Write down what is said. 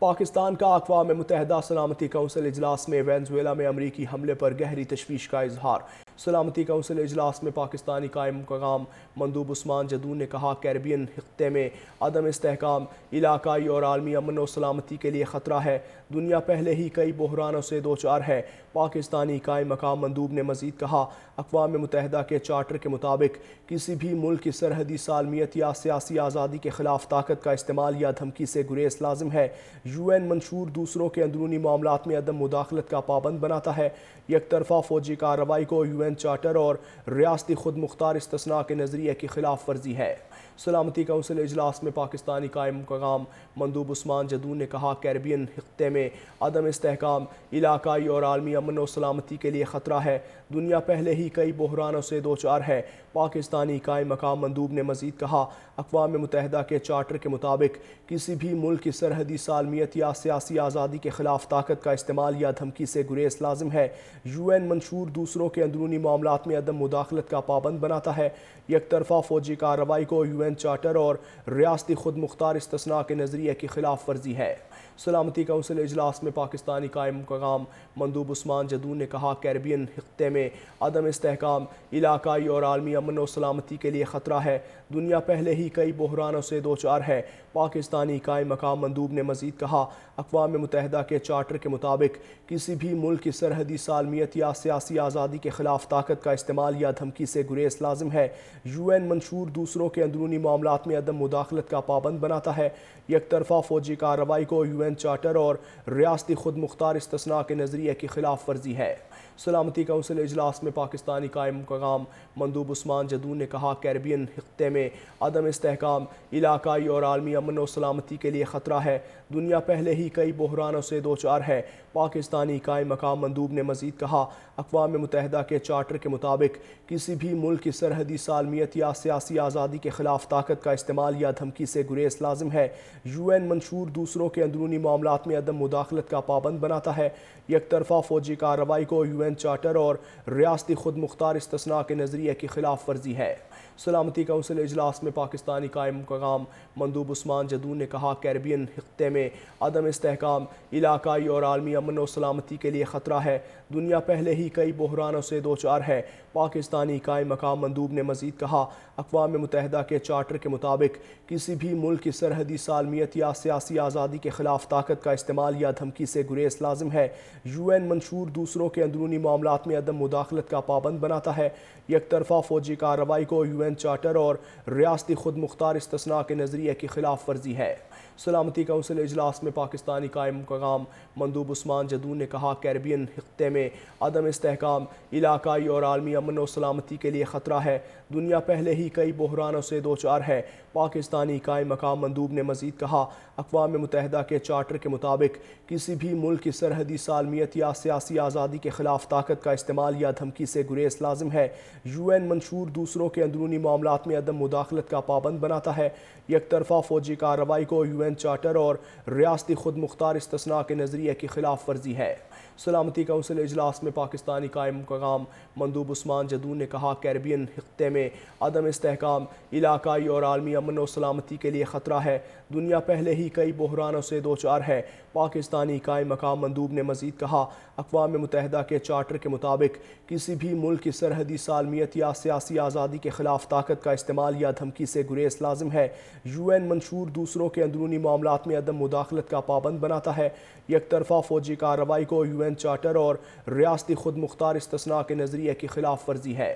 پاکستان کا اقوام متحدہ سلامتی کونسل اجلاس میں وینزویلا میں امریکی حملے پر گہری تشویش کا اظہار۔ سلامتی کونسل اجلاس میں پاکستانی قائم مقام مندوب عثمان جدون نے کہا کیریبین خطے میں عدم استحکام علاقائی اور عالمی امن و سلامتی کے لیے خطرہ ہے۔ دنیا پہلے ہی کئی بحرانوں سے دوچار ہے۔ پاکستانی قائم مقام مندوب نے مزید کہا اقوام متحدہ کے چارٹر کے مطابق کسی بھی ملک کی سرحدی سالمیت یا سیاسی آزادی کے خلاف طاقت کا استعمال یا دھمکی سے گریز لازم ہے۔ یو این منشور دوسروں کے اندرونی معاملات میں عدم مداخلت کا پابند بناتا ہے۔ یک طرفہ فوجی کارروائی کو یو این چارٹر اور ریاستی خود مختار استثناء کے نظریے کی خلاف ورزی ہے۔ سلامتی کونسل اجلاس میں پاکستانی قائم مقام مندوب عثمان جدون نے کہا کیریبین خطے میں عدم استحکام علاقائی اور عالمی امن و سلامتی کے لیے خطرہ ہے۔ دنیا پہلے ہی کئی بحرانوں سے دوچار ہے۔ پاکستانی قائم مقام مندوب نے مزید کہا اقوام متحدہ کے چارٹر کے مطابق کسی بھی ملک کی سرحدی سالمیت یا سیاسی آزادی کے خلاف طاقت کا استعمال یا دھمکی سے گریز لازم ہے۔ یو این منشور دوسروں کے اندرونی معاملات میں عدم مداخلت کا پابند بناتا ہے۔ یک طرفہ فوجی کارروائی کو یو این چارٹر اور ریاستی خود مختار استثناء کے نظریے کی خلاف ورزی ہے۔ سلامتی کونسل اجلاس میں پاکستانی قائم مقام مندوب عثمان جدون نے کہا کیریبین خطے میں عدم استحکام علاقائی اور عالمی امن و سلامتی کے لیے خطرہ ہے۔ دنیا پہلے ہی کئی بحرانوں سے دوچار ہے۔ پاکستانی قائم مقام مندوب نے مزید کہا اقوام متحدہ کے چارٹر کے مطابق کسی بھی ملک کی سرحدی سالمیت یا سیاسی آزادی کے خلاف طاقت کا استعمال یا دھمکی سے گریز لازم ہے۔ یو این منشور دوسروں کے اندرونی معاملات میں عدم مداخلت کا پابند بناتا ہے۔ یک طرفہ فوجی کارروائی کو یو این چارٹر اور ریاستی خود مختار استثناء کے نظریے کی خلاف ورزی ہے۔ سلامتی کونسل اجلاس میں پاکستانی قائم مقام مندوب عثمان جدون نے کہا کیریبین خطے میں عدم استحکام علاقائی اور عالمی امن و سلامتی کے لیے خطرہ ہے۔ دنیا پہلے ہی کئی بحرانوں سے دوچار ہے۔ پاکستانی قائم مقام مندوب نے مزید کہا اقوام متحدہ کے چارٹر کے مطابق کسی بھی ملک کی سرحدی سالمیت یا سیاسی آزادی کے خلاف طاقت کا استعمال یا دھمکی سے گریز لازم ہے۔ یو این منشور دوسروں کے اندرونی معاملات میں عدم مداخلت کا پابند بناتا ہے۔ یک طرفہ فوجی کارروائی کو یو این چارٹر اور ریاستی خود مختار استثناء کے نظریے کی خلاف ورزی ہے۔ سلامتی کونسل اجلاس میں پاکستانی قائم مقام مندوب عثمان جدون نے کہا کیریبین خطے میں عدم استحکام علاقائی اور عالمی امن و سلامتی کے لیے خطرہ ہے۔ دنیا پہلے ہی کئی بحرانوں سے دوچار ہے۔ پاکستانی قائم مقام مندوب نے مزید کہا اقوام متحدہ کے چارٹر کے مطابق کسی بھی ملک کی سرحدی سالمیت یا سیاسی آزادی کے خلاف طاقت کا استعمال یا دھمکی سے گریز لازم ہے۔ یو این منشور دوسروں کے اندرونی معاملات میں عدم مداخلت کا پابند بناتا ہے۔ یک طرفہ فوجی کارروائی کو یو این چارٹر اور ریاستی خود مختار استثناء کے نظریے کی خلاف ورزی ہے۔ سلامتی کونسل اجلاس میں پاکستانی قائم مقام مندوب عثمان جدون نے کہا کیریبین خطے میں عدم استحکام علاقائی اور عالمی امن و سلامتی کے لیے خطرہ ہے۔ دنیا پہلے ہی کئی بحرانوں سے دوچار ہے۔ پاکستانی قائم مقام مندوب نے مزید کہا اقوام متحدہ کے چارٹر کے مطابق کسی بھی ملک کی سرحدی سالمیت یا سیاسی آزادی کے خلاف طاقت کا استعمال یا دھمکی سے گریز لازم ہے۔ یو این منشور دوسروں کے اندرونی معاملات میں عدم مداخلت کا پابند بناتا ہے۔ یک طرفہ فوجی کارروائی کو یو این چارٹر اور ریاستی خود مختار استثناء کے نظریے کی خلاف ورزی ہے۔ سلامتی کونسل اجلاس میں پاکستانی قائم مقام مندوب عثمان جدون نے کہا کیریبین خطے میں عدم استحکام علاقائی اور عالمی امن و سلامتی کے لیے خطرہ ہے۔ دنیا پہلے ہی کئی بحرانوں سے دوچار ہے۔ پاکستانی قائم مقام مندوب نے مزید کہا اقوام متحدہ کے چارٹر کے مطابق کسی بھی ملک کی سرحدی سالمیت یا سیاسی آزادی کے خلاف طاقت کا استعمال یا دھمکی سے گریز لازم ہے۔ یو این منشور دوسروں کے اندرونی معاملات میں عدم مداخلت کا پابند بناتا ہے۔ یک طرفہ فوجی کارروائی کو یو این چارٹر اور ریاستی خود مختار استثناء کے نظریے کی خلاف ورزی ہے۔